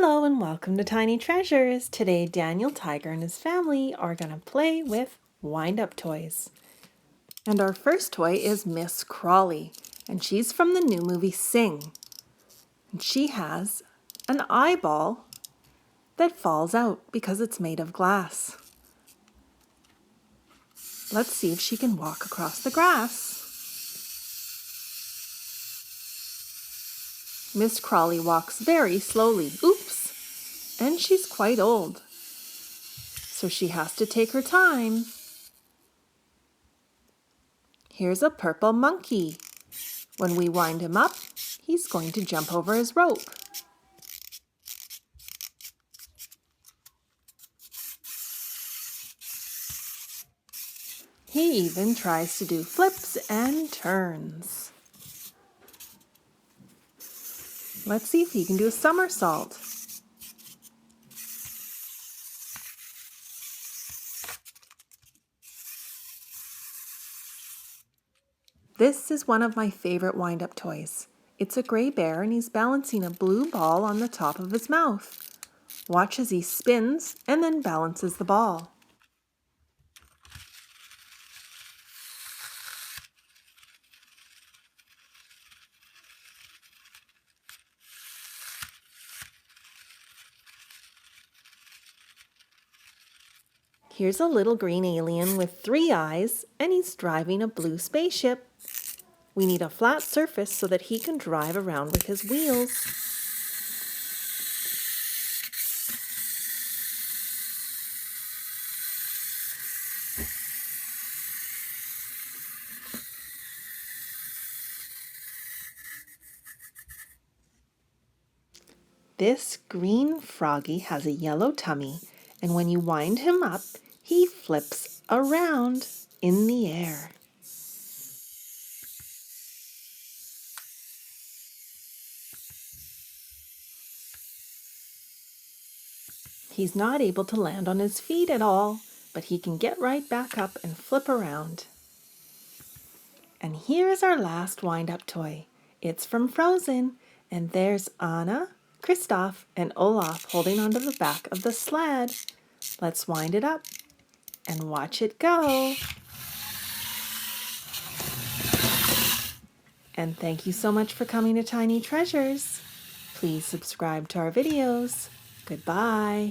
Hello and welcome to Tiny Treasures. Today Daniel Tiger and his family are going to play with wind-up toys. And our first toy is Miss Crawley, and she's from the new movie Sing. And she has an eyeball that falls out because it's made of glass. Let's see if she can walk across the grass. Miss Crawley walks very slowly. Oops! And she's quite old, so she has to take her time. Here's a purple monkey. When we wind him up, he's going to jump over his rope. He even tries to do flips and turns. Let's see if he can do a somersault. This is one of my favorite wind-up toys. It's a gray bear and he's balancing a blue ball on the top of his mouth. Watch as he spins and then balances the ball. Here's a little green alien with 3 eyes, and he's driving a blue spaceship. We need a flat surface so that he can drive around with his wheels. This green froggy has a yellow tummy, and when you wind him up, he flips around in the air. He's not able to land on his feet at all, but he can get right back up and flip around. And here's our last wind-up toy. It's from Frozen, and there's Anna, Kristoff, and Olaf holding onto the back of the sled. Let's wind it up and watch it go. And thank you so much for coming to Tiny Treasures. Please subscribe to our videos. Goodbye.